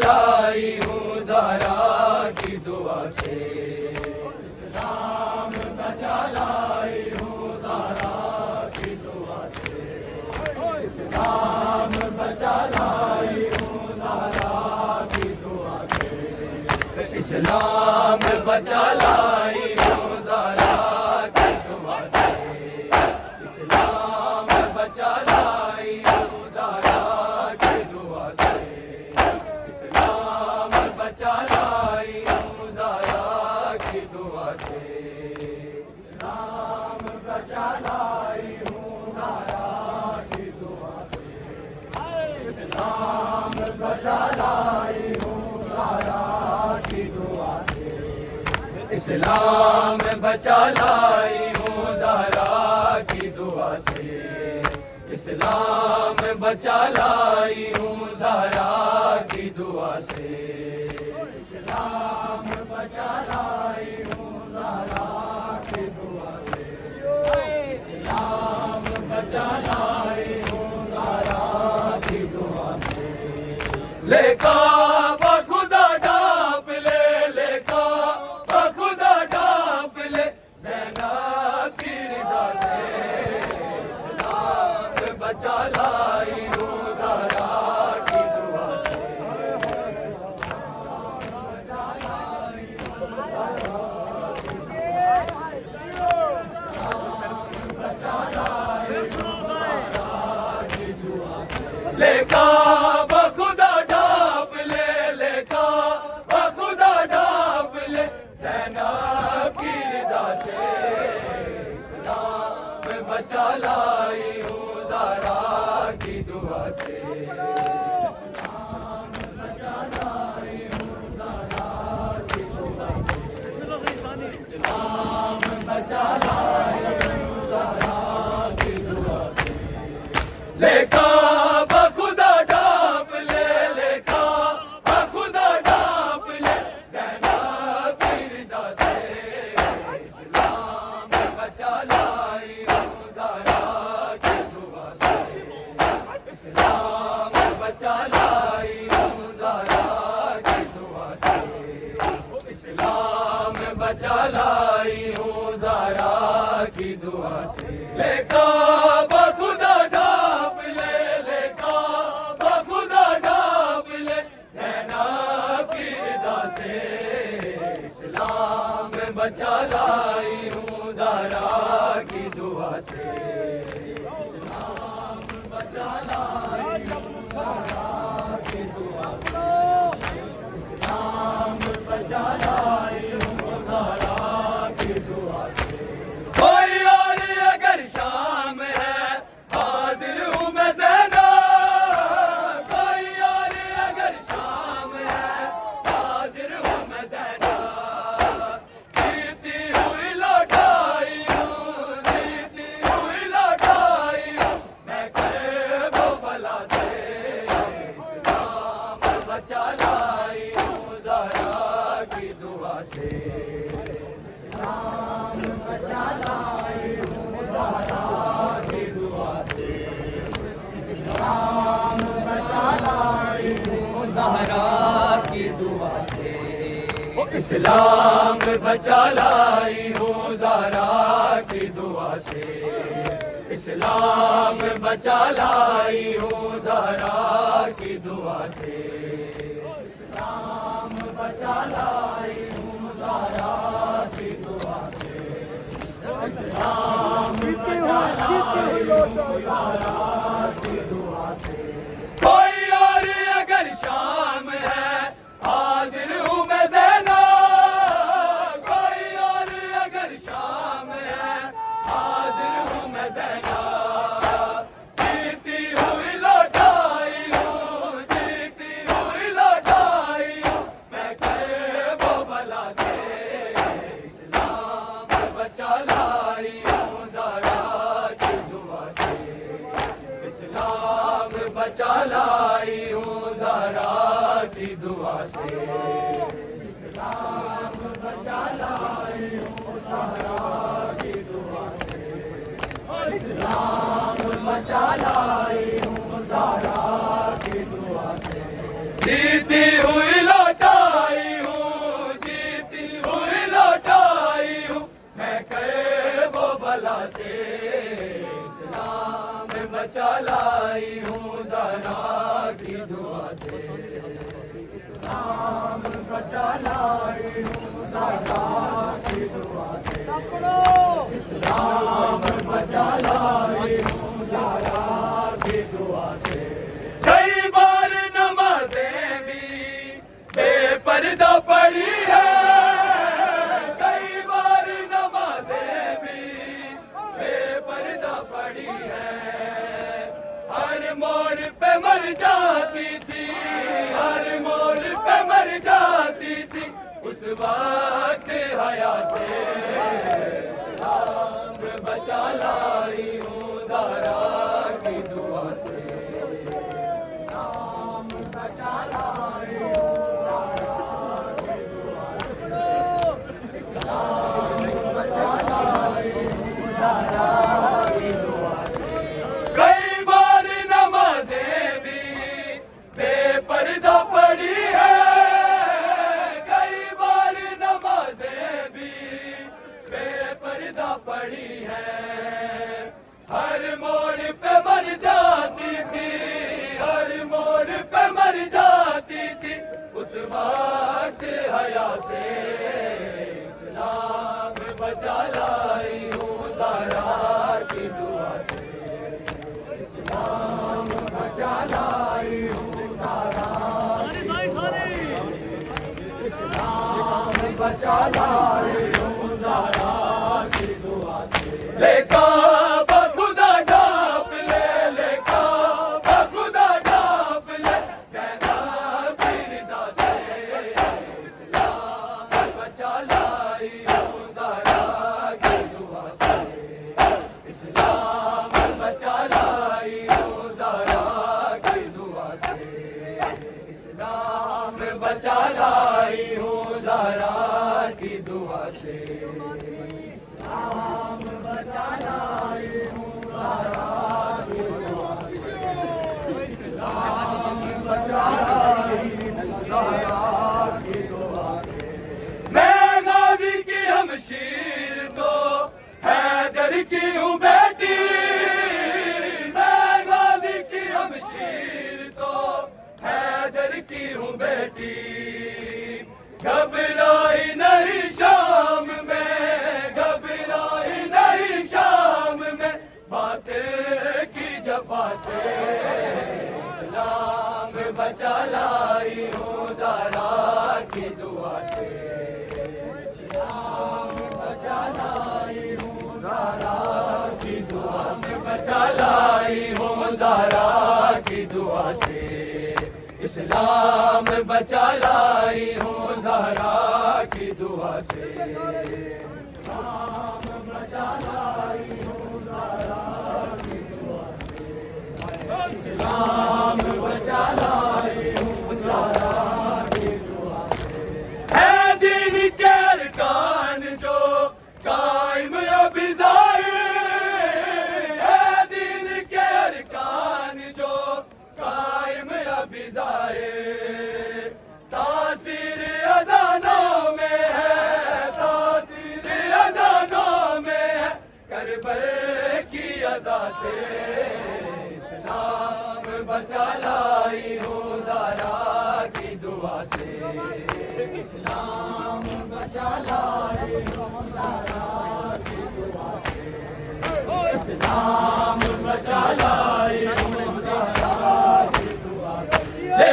لائی ہوں زہرا کی دعا سے، اسلام بچا لائی ہوں زہرا کی دعا سے، اسلام بچا لائی ہوں زہرا کی دعا سے، اسلام بچا لائی ہوں زہرا کی دعا سے، اسلام بچا لائی ہوں زہرا کی دعا سے، اسلام بچا لائی ہوں زہرا کی دعا سے، اسلام بچا لائی ہوں زہرا کی دعا سے، اسلام بچا لائی ہوں زہرا کی دعا سے، اسلام بچا لائی ہوں زہرا کی دعا سے، اسلام بچا لائی ہوں زہرا کی دعا سے، اسلام بچا لائی ہوں زہرا کی دعا سے، اسلام بچا لائی ہوں زہرا کی دعا سے، لے کعبہ خدا ڈھانپ لے، لے کعبہ خدا ڈھانپ لے زینب کی رضا سے، اسلام بچا لائی ہوں زہرا کی دعا سے، لے کعبہ خدا ڈھانپ لے، لے کعبہ خدا ڈھانپ لے زینب کی رضا سے، اسلام بچا لائی ہوں زہرا کی دعا سے، اسلام بچا لائی ہوں زہرا کی دعا سے، اسلام بچا لائی ہوں زہرا کی دعا سے، لے کعبہ خدا ڈھانپ لے، لے کعبہ خدا ڈھانپ لے زینب کی رضا سے، اسلام بچا لائی ہوں زہرا کی دعا سے، اسلام بچا لائی ہوں زہرا کی دعا سے، اسلام بچا لائی ہوں زہرا کی دعا سے، لے کعبہ خدا ڈھانپ لے، لے کعبہ خدا ڈھانپ لے زینب کی رضا سے، اسلام بچا لائی ہوں زہرا کی دعا سے، اسلام بچا لائی ہوں زہرا کی دعا سے، اسلام بچا لائی ہوں زہرا کی دعا سے، کوئی اور اگر شام ہے حاضر ہوں میں زینب، کوئی اور اگر شام ہے حاضر ہوں میں زینب، جیتی ہوئی لوٹائی ہوں، جیتی ہوئی لوٹائی ہوں میں قریب و بلا سے، اسلام بچا لائی ہوں زہرا کی دعا سے، اسلام بچا لائی ہوں زہرا کی دعا سے، اسلام بچا لائی ہوں زہرا کی دعا سے، اسلام بچا لائی ہوں زہرا کی دعا سے، اسلام بچا لائی ہوں زہرا کی دعا سے، اسلام بچا لائی ہوں زہرا کی دعا سے، اسلام بچا لائی ہوں زہرا کی دعا سے، کوئی اور اگر شام ہے حاضر ہوں میں زینب، کوئی اور اگر شام ہے حاضر ہوں میں زینب، جیتی ہوئی لوٹائی ہوں، جیتی ہوئی لوٹائی ہوں میں قریب و بلا سے، اسلام بچا لائی ہوں زہرا کی دعا سے، اسلام بچا لائی ہوں زہرا کی دعا سے، اسلام بچا لائی ہوں زہرا کی دعا سے، اسلام بچا لائی ہوں زہرا کی دعا سے، جیتی سے اسلام بچا لائی ہوں زہرا کی دعا سے اسلام بچا لائی ہوں زہرا کی دعا سے اسلام بچا لائی ہوں زہرا کی دعا سے کئی بار نمازیں بھی بے پردہ پڑھی ہے کئی بار نمازیں بھی بے پردہ پڑھی ہے ہر موڑ پہ مر جاتی تھی ہر موڑ پہ مر جاتی تھی اس وقت حیا سے اسلام بچا لائی ہوں زہرا کی دعا سے اسلام بچا لائی ہوں زہرا کی دعا سے اسلام بچا لائی ہوں زہرا کی دعا سے کئی بار نمازیں بھی بے پردہ پڑھی ہے کئی بار نمازیں بھی بے پردہ پڑھی ہے ہر موڑ پہ مر جاتی تھی ہر موڑ پہ مر جاتی تھی اس وقت حیا سے اسلام بچا لائی ہوں زہرا کی دعا سے اسلام بچا لائی ہوں زہرا کی دعا سے اسلام بچا لائی ہوں زہرا کی دعا سے لے کعبہ خدا ڈھانپ لے لے کعبہ خدا ڈھانپ لے زینب کی رضا سے اسلام بچا لائی ہوں زہرا کی دعا سے اسلام بچا لائی ہوں زہرا کی دعا سے اسلام بچا لائی ہوں زہرا کی دعا سے اسلام بچا لائی ہوں زہرا کی دعا سے اسلام بچا لائی ہوں زہرا کی دعا سے میں غازی کی ہمشیر تو حیدر کی ہوں بیٹی میں غازی کی ہمشیر تو حیدر کی ہوں بیٹی گھبرائی نہیں شام میں گھبرائی نہیں شام میں باتیں کی جفا سے اسلام بچا لائی ہوں زہرا کی دعا سے اسلام بچا لائی ہوں زہرا کی دعا سے بچا لائی ہوں زہرا کی دعا سے اسلام بچا لائی ہوں زہرا کی دعا سے اسلام بچا لائی ہوں زہرا کی دعا سے اسلام بچا لائی ہوں زہرا کی دعا سے ہے دین کے ارکان جو قائم ابھی ظاہر ہے دین کے ارکان جو قائم ابھی ظاہر تاثیر اذانوں میں ہے تاثیر اذانوں میں ہے کربلا کی اذا سے اسلام بچا لائی ہوں زہرا کی دعا سے اسلام بچا لائی ہوں زہرا کی دعا سے اسلام بچا لائی ہوں زہرا کی دعا سے